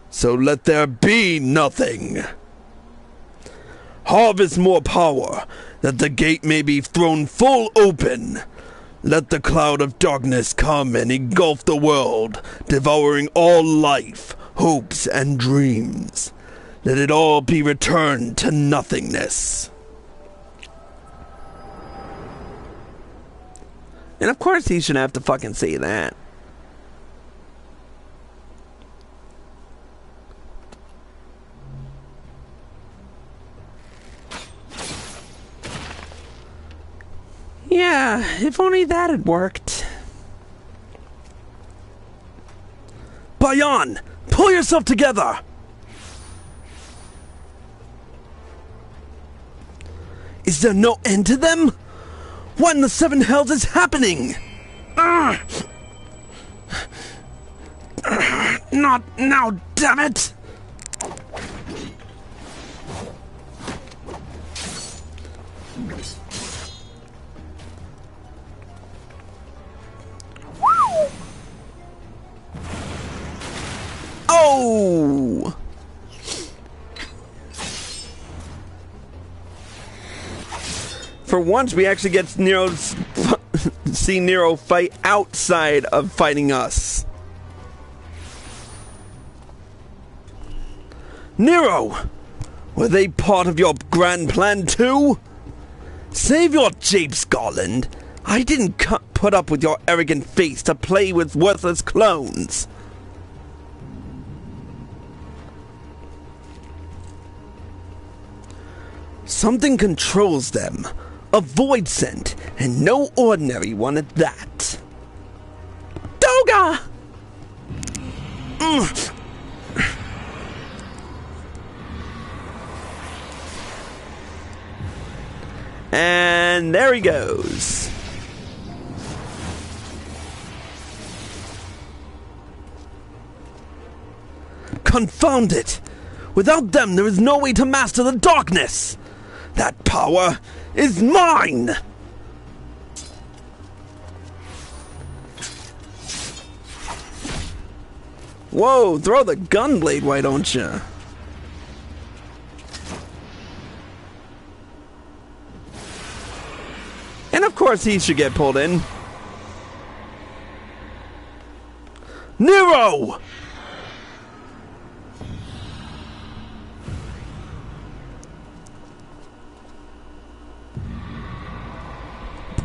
So let there be nothing. Harvest more power, that the gate may be thrown full open. Let the cloud of darkness come and engulf the world, devouring all life, hopes, and dreams. Let it all be returned to nothingness. And of course he should have to fucking say that. Yeah, if only that had worked. Bayan, pull yourself together! Is there no end to them? What in the seven hells is happening? Not now, damn it! Oh! For once, we actually get see Nero fight outside of fighting us. Nero! Were they part of your grand plan too? Save your japes, Garland. I didn't put up with your arrogant face to play with worthless clones. Something controls them. A void scent, and no ordinary one at that. Doga! And there he goes. Confound it! Without them, there is no way to master the darkness! That power is mine! Whoa, throw the gunblade, why don't you? And of course he should get pulled in. Nero!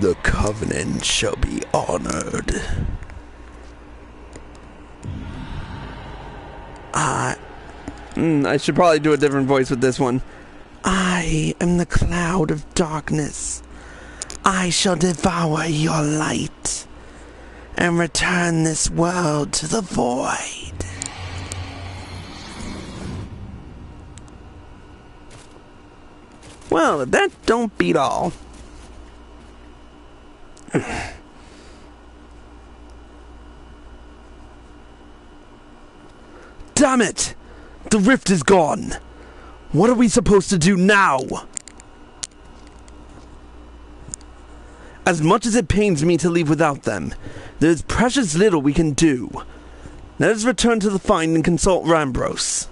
The Covenant shall be honored. I should probably do a different voice with this one. I am the cloud of darkness. I shall devour your light and return this world to the void. Well, if that don't beat all. Damn it! The rift is gone! What are we supposed to do now? As much as it pains me to leave without them, there is precious little we can do. Let us return to the find and consult Rambros.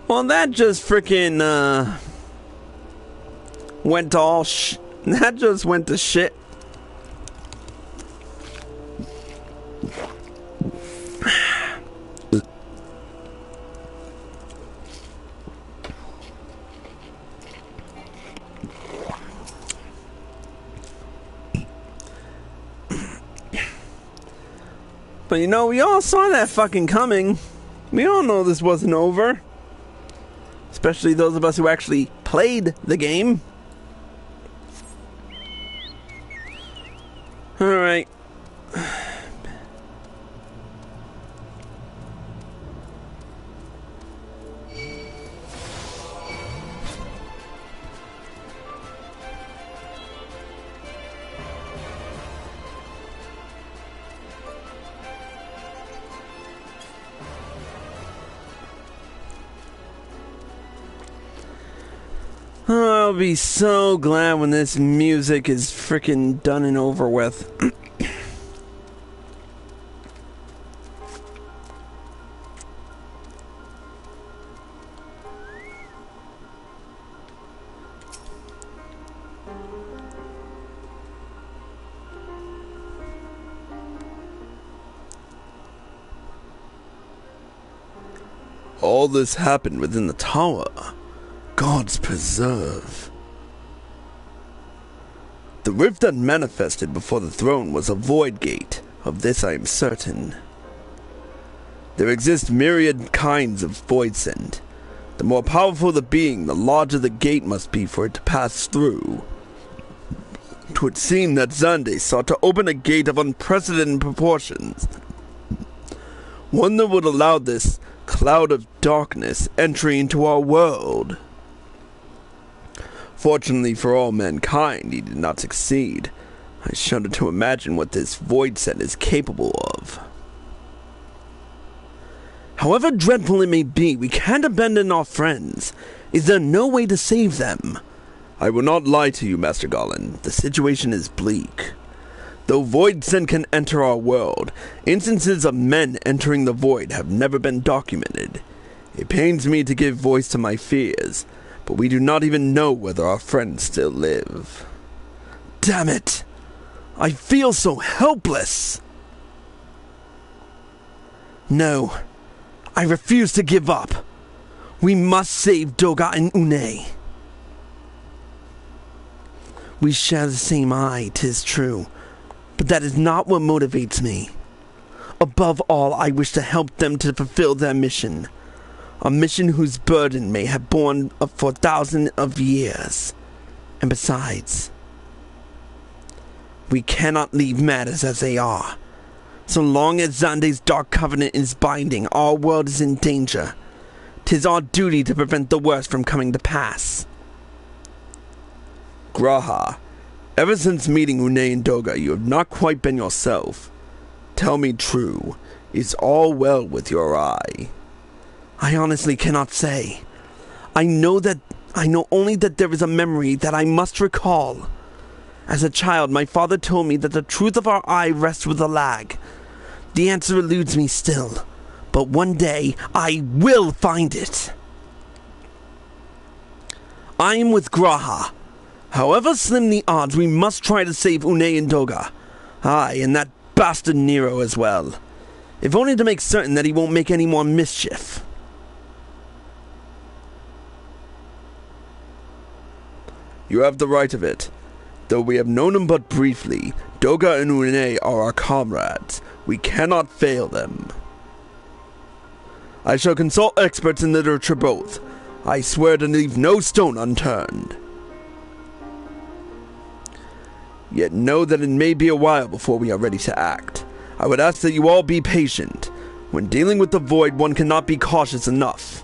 Well, that just frickin' went to all that just went to shit. But you know, we all saw that fucking coming. We all know this wasn't over. Especially those of us who actually played the game. Alright. I'll be so glad when this music is frickin' done and over with. All this happened within the tower. God's preserve. The rift that manifested before the throne was a void gate. Of this I am certain. There exist myriad kinds of void scent. The more powerful the being, the larger the gate must be for it to pass through. 'Twould seem that Xande sought to open a gate of unprecedented proportions. One that would allow this cloud of darkness entry into our world. Fortunately for all mankind, he did not succeed. I shudder to imagine what this void set is capable of. However dreadful it may be, we can't abandon our friends. Is there no way to save them? I will not lie to you, Master Garland. The situation is bleak. Though void scent can enter our world, instances of men entering the void have never been documented. It pains me to give voice to my fears, but we do not even know whether our friends still live. Damn it! I feel so helpless! No, I refuse to give up. We must save Doga and Unei. We share the same eye, 'tis true, but that is not what motivates me. Above all, I wish to help them to fulfill their mission. A mission whose burden may have borne for thousands of years. And besides, we cannot leave matters as they are. So long as Xande's dark covenant is binding, our world is in danger. 'Tis our duty to prevent the worst from coming to pass. Graha, ever since meeting Unei and Doga, you have not quite been yourself. Tell me true, is all well with your eye? I honestly cannot say. I know only that there is a memory that I must recall. As a child, my father told me that the truth of our eye rests with Allagan. The answer eludes me still, but one day I will find it. I am with Graha. However slim the odds, we must try to save Unei and Doga. Aye, and that bastard Nero as well. If only to make certain that he won't make any more mischief. You have the right of it. Though we have known him but briefly, Doga and Unei are our comrades. We cannot fail them. I shall consult experts in literature both. I swear to leave no stone unturned. Yet know that it may be a while before we are ready to act. I would ask that you all be patient. When dealing with the void, one cannot be cautious enough.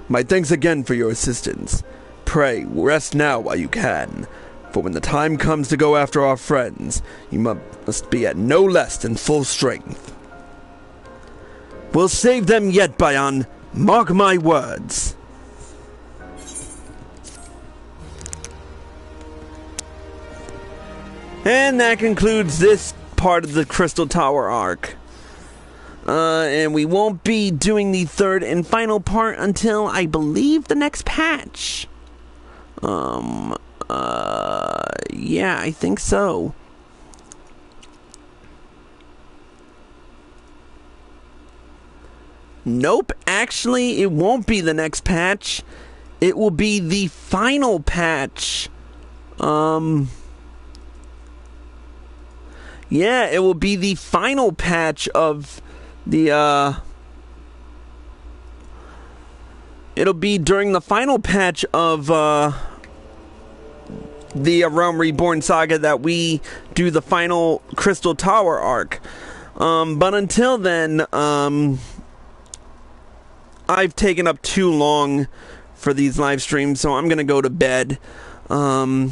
My thanks again for your assistance. Pray, rest now while you can, for when the time comes to go after our friends, you must be at no less than full strength. We'll save them yet, Bayan. Mark my words. And that concludes this part of the Crystal Tower arc. And we won't be doing the third and final part until, I believe, the next patch. Yeah, I think so. Nope, actually, it won't be the next patch. It will be the final patch. Yeah, it will be the final patch of the, it'll be during the final patch of, the Realm Reborn saga that we do the final Crystal Tower arc. But until then, I've taken up too long for these live streams, so I'm gonna go to bed. And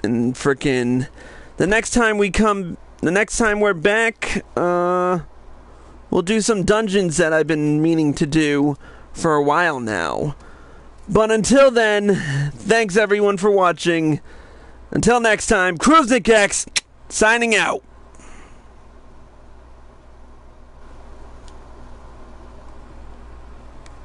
frickin' the next time we're back, we'll do some dungeons that I've been meaning to do for a while now. But until then, thanks everyone for watching. Until next time, Cruisnick X, signing out.